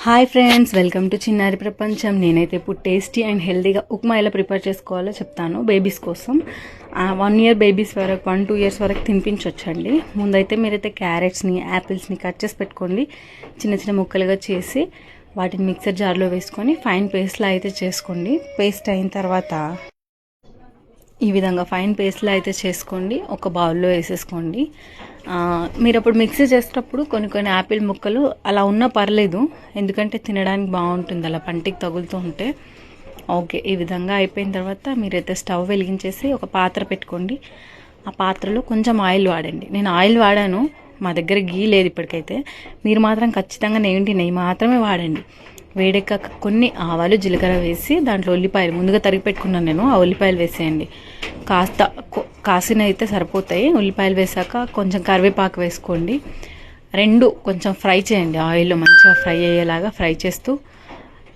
Hi friends, welcome to చిన్నారి ప్రపంచం. నేనైతే ఇప్పుడు టేస్టీ అండ్ హెల్తీగా ఉప్మా ఎలా ప్రిపేర్ చేసుకోవాలో చెప్తాను. బేబీస్ కోసం 1 year బేబీస్ వరకు 1-2 years వరకు తినిపించవచ్చండి. ముందైతే మీరైతే క్యారెట్స్ని, యాపిల్స్ని కట్ చేసి పెట్టుకోండి. చిన్న చిన్న ముక్కలుగా చేసి వాటిని మిక్సర్ జార్లో వేసుకొని ఫైన్ పేస్ట్లా అయితే చేసుకోండి. పేస్ట్ అయిన తర్వాత ఈ విధంగా ఫైన్ పేస్ట్లా అయితే చేసుకోండి. ఒక బౌల్లో వేసేసుకోండి. మీరు అప్పుడు మిక్సీ చేసేటప్పుడు కొన్ని యాపిల్ ముక్కలు అలా ఉన్నా పర్లేదు, ఎందుకంటే తినడానికి బాగుంటుంది అలా పంటికి తగులుతూ ఉంటే. ఓకే, ఈ విధంగా అయిపోయిన తర్వాత మీరైతే స్టవ్ వెలిగించేసి ఒక పాత్ర పెట్టుకోండి. ఆ పాత్రలో కొంచెం ఆయిల్ వాడండి. నేను ఆయిల్ వాడాను, మా దగ్గర గీ లేదు ఇప్పటికైతే. మీరు మాత్రం ఖచ్చితంగా నెయ్యి మాత్రమే వాడండి. వేడెక్కాక కొన్ని ఆవాలు, జీలకర్ర వేసి దాంట్లో ఉల్లిపాయలు ముందుగా తరిగి పెట్టుకున్నాను నేను. ఆ ఉల్లిపాయలు వేసేయండి. కాసిన అయితే సరిపోతాయి. ఉల్లిపాయలు వేసాక కొంచెం కరివేపాకు వేసుకోండి. రెండు కొంచెం ఫ్రై చేయండి, ఆయిల్లో మంచిగా ఫ్రై అయ్యేలాగా ఫ్రై చేస్తూ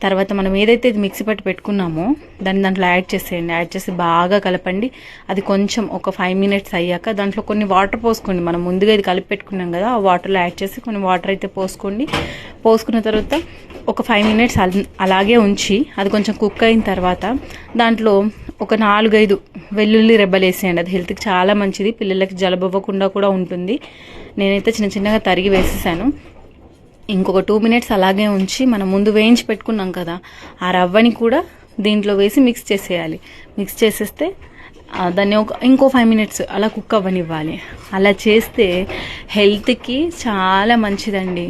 తర్వాత మనం ఏదైతే ఇది మిక్సీ పట్టి పెట్టుకున్నామో దాంట్లో యాడ్ చేసేయండి. యాడ్ చేసి బాగా కలపండి. అది కొంచెం ఒక 5 minutes అయ్యాక దాంట్లో కొన్ని వాటర్ పోసుకోండి. మనం ముందుగా ఇది కలిపి పెట్టుకున్నాం కదా, ఆ వాటర్లో యాడ్ చేసి కొన్ని వాటర్ అయితే పోసుకోండి. పోసుకున్న తర్వాత ఒక 5 minutes అలాగే ఉంచి అది కొంచెం కుక్ అయిన తర్వాత దాంట్లో ఒక 4-5 వెల్లుల్లి రెబ్బలు వేసేయండి. అది హెల్త్కి చాలా మంచిది, పిల్లలకి జలుబు అవ్వకుండా కూడా ఉంటుంది. నేనైతే చిన్నగా తరిగి వేసేసాను. ఇంకొక 2 minutes అలాగే ఉంచి మనం ముందు వేయించి పెట్టుకున్నాం కదా, ఆ రవ్వని కూడా దీంట్లో వేసి మిక్స్ చేసేయాలి. మిక్స్ చేసేస్తే దాన్ని ఇంకో 5 minutes అలా కుక్ అవ్వనివ్వాలి. అలా చేస్తే హెల్త్కి చాలా మంచిదండి.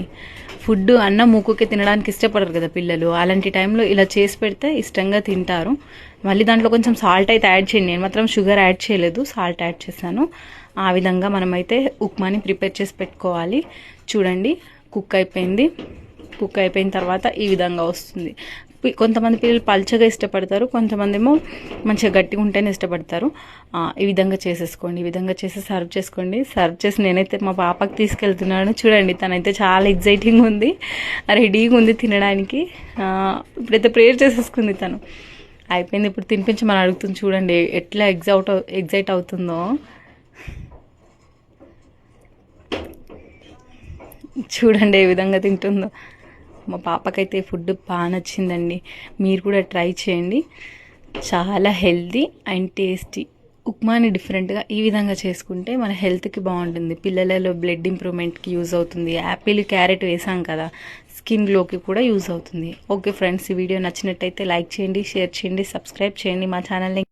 ఫుడ్ అన్నం మూకుకే తినడానికి ఇష్టపడరు కదా పిల్లలు, అలాంటి టైంలో ఇలా చేసి పెడితే ఇష్టంగా తింటారు. మళ్ళీ దాంట్లో కొంచెం సాల్ట్ అయితే యాడ్ చేయండి. నేను మాత్రం షుగర్ యాడ్ చేయలేదు, సాల్ట్ యాడ్ చేశాను. ఆ విధంగా మనమైతే ఉప్మాని ప్రిపేర్ చేసి పెట్టుకోవాలి. చూడండి, కుక్ అయిపోయింది. కుక్ అయిపోయిన తర్వాత ఈ విధంగా వస్తుంది. కొంతమంది పిల్లలు పల్చగా ఇష్టపడతారు, కొంతమంది ఏమో మంచిగా గట్టిగా ఉంటేనే ఇష్టపడతారు. ఈ విధంగా చేసేసుకోండి. ఈ విధంగా చేసి సర్వ్ చేసుకోండి. సర్వ్ చేసి నేనైతే మా పాపకి తీసుకెళ్తున్నాను. చూడండి, తనైతే చాలా ఎగ్జైటింగ్ ఉంది, రెడీగా ఉంది తినడానికి. ఇప్పుడైతే ప్రేయర్ చేసేసుకుంది తను. అయిపోయింది, ఇప్పుడు తినిపించమని అడుగుతుంది. చూడండి ఎట్లా ఎగ్జైట్ అవుతుందో. చూడండి ఏ విధంగా తింటుందో. మా పాపకైతే ఫుడ్ బాగా నచ్చిందండి. మీరు కూడా ట్రై చేయండి. చాలా హెల్తీ అండ్ టేస్టీ ఉప్మాని డిఫరెంట్గా ఈ విధంగా చేసుకుంటే మన హెల్త్కి బాగుంటుంది. పిల్లలలో బ్లడ్ ఇంప్రూవ్మెంట్కి యూజ్ అవుతుంది. యాపిల్, క్యారెట్ వేసాం కదా, స్కిన్ గ్లోకి కూడా యూజ్ అవుతుంది. ఓకే ఫ్రెండ్స్, ఈ వీడియో నచ్చినట్టయితే లైక్ చేయండి, షేర్ చేయండి, సబ్స్క్రైబ్ చేయండి మా ఛానల్ని.